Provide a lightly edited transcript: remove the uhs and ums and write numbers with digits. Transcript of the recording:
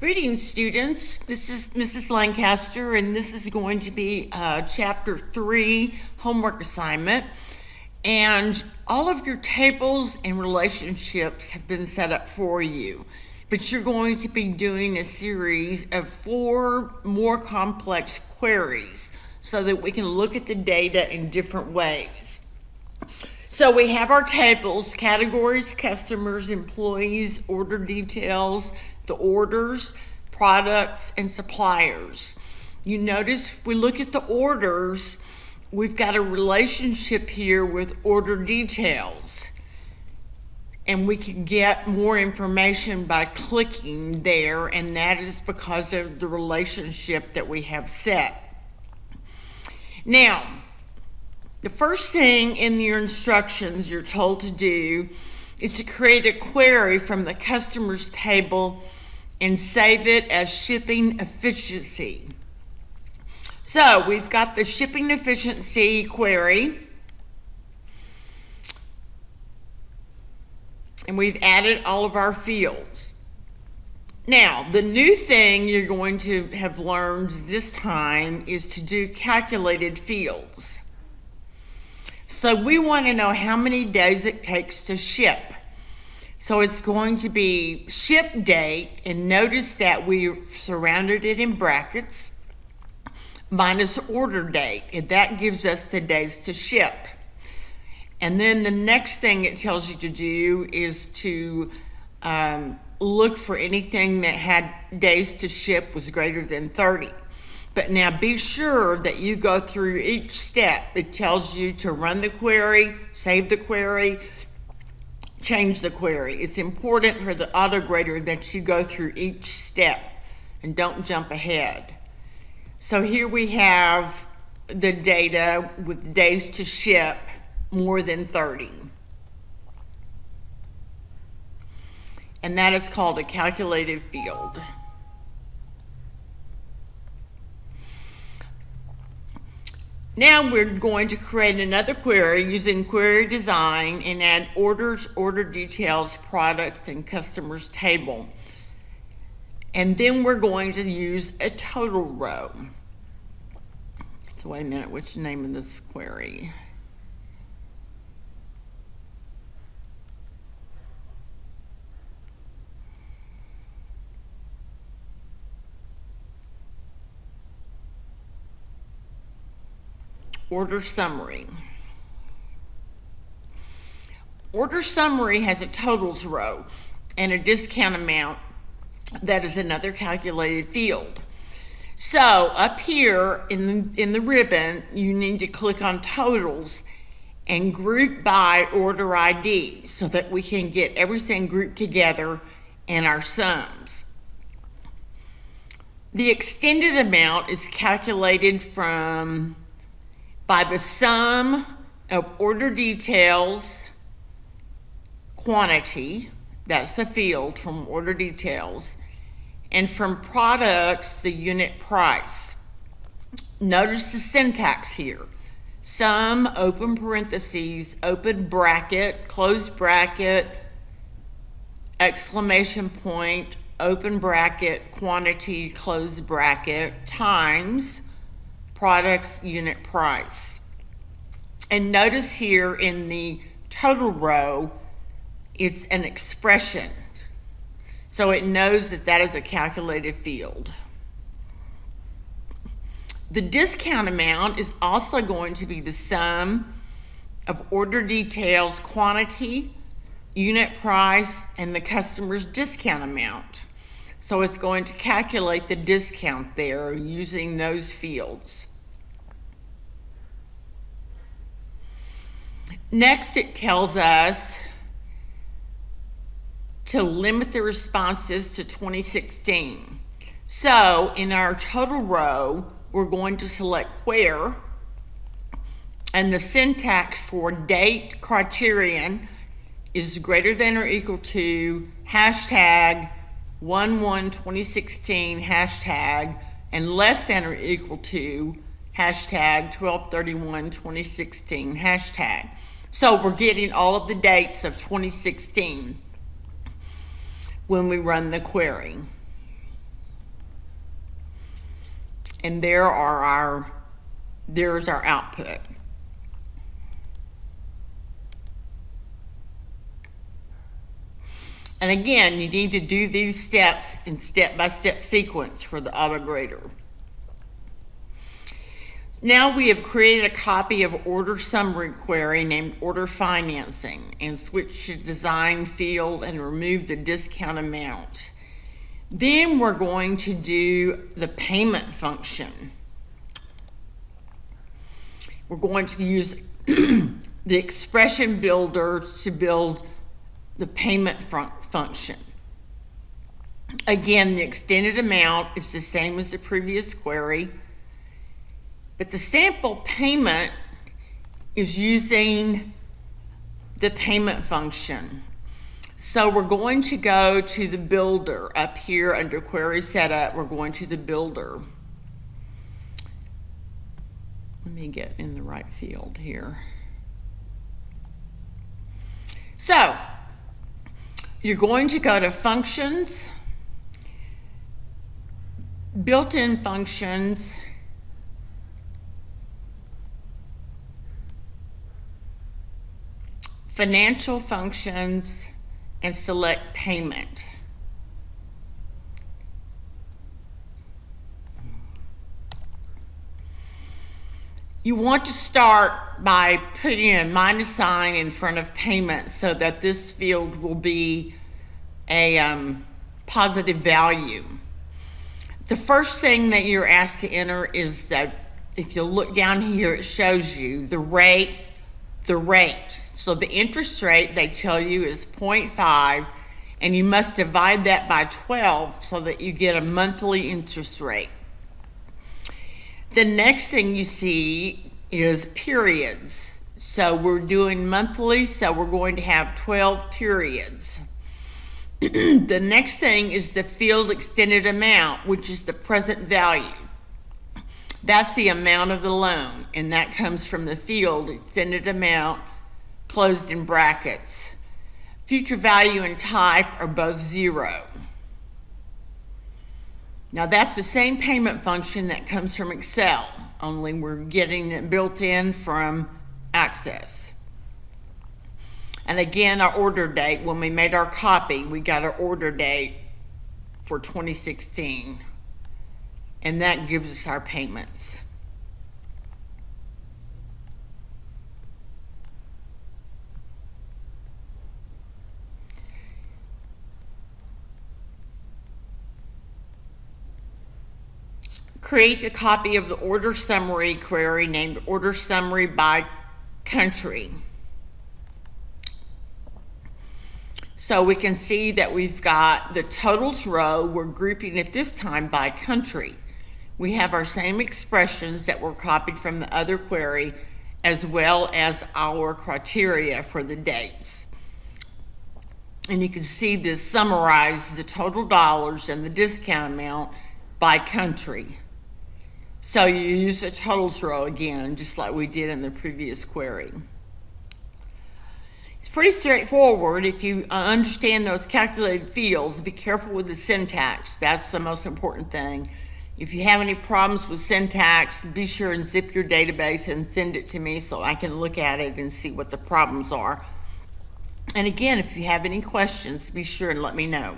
Greetings, students. This is Mrs. Lancaster, and this is going to be Chapter 3 homework assignment. And all of your tables and relationships have been set up for you. But you're going to be doing a series of 4 more complex queries so that we can look at the data in different ways. So we have our tables: categories, customers, employees, order details, the orders, products, and suppliers. You notice if we look at the orders, we've got a relationship here with order details. And we can get more information by clicking there, and that is because of the relationship that we have set. Now, the first thing in your instructions you're told to do is to create a query from the customers table and save it as shipping efficiency. So we've got the shipping efficiency query, and we've added all of our fields. Now, the new thing you're going to have learned this time is to do calculated fields. So we want to know how many days it takes to ship. So it's going to be ship date, and notice that we surrounded it in brackets, minus order date, and that gives us the days to ship. And then the next thing it tells you to do is to look for anything that had days to ship was greater than 30. But now be sure that you go through each step. It tells you to run the query, save the query, change the query. It's important for the AutoGrader that you go through each step and don't jump ahead. So here we have the data with days to ship more than 30. And that is called a calculated field. Now we're going to create another query using query design and add orders, order details, products, and customers table. And then we're going to use a total row. So wait a minute, what's the name of this query? Order summary. Order summary has a totals row and a discount amount that is another calculated field. So up here in the ribbon, you need to click on totals and group by order ID so that we can get everything grouped together in our sums. The extended amount is calculated by the sum of order details, quantity, that's the field from order details, and from products, the unit price. Notice the syntax here. Sum, open parentheses, open bracket, close bracket, exclamation point, open bracket, quantity, close bracket, times products unit price. And notice here in the total row, it's an expression. So it knows that that is a calculated field. The discount amount is also going to be the sum of order details, quantity, unit price, and the customer's discount amount. So it's going to calculate the discount there using those fields. Next, it tells us to limit the responses to 2016. So in our total row, we're going to select where, and the syntax for date criterion is greater than or equal to hashtag 11/2016 hashtag, and less than or equal to hashtag 12/31/2016 hashtag. So we're getting all of the dates of 2016 when we run the query. and there's our output. And again, you need to do these steps in step-by-step sequence for the AutoGrader. Now we have created a copy of order summary query named order financing and switch to design field and remove the discount amount. Then we're going to do the payment function. We're going to use the expression builder to build the payment function. Again, the extended amount is the same as the previous query, but the sample payment is using the payment function. So we're going to go to the builder up here under query setup. We're going to the builder. Let me get in the right field here. So you're going to go to functions, built-in functions, financial functions, and select payment. You want to start by putting a minus sign in front of payment so that this field will be a positive value. The first thing that you're asked to enter is that, if you look down here, it shows you the rate. So the interest rate, they tell you, is 0.5, and you must divide that by 12 so that you get a monthly interest rate. The next thing you see is periods. So we're doing monthly, so we're going to have 12 periods. The next thing is the field extended amount, which is the present value. That's the amount of the loan, and that comes from the field extended amount closed in brackets. Future value and type are both 0. Now that's the same payment function that comes from Excel, only we're getting it built in from Access. And again, our order date, when we made our copy, we got our order date for 2016. And that gives us our payments. Create a copy of the order summary query named order summary by country. So we can see that we've got the totals row. We're grouping it this time by country. We have our same expressions that were copied from the other query, as well as our criteria for the dates. And you can see this summarizes the total dollars and the discount amount by country. So you use the totals row again, just like we did in the previous query. It's pretty straightforward. If you understand those calculated fields, be careful with the syntax. That's the most important thing. If you have any problems with syntax, be sure and zip your database and send it to me so I can look at it and see what the problems are. And again, if you have any questions, be sure and let me know.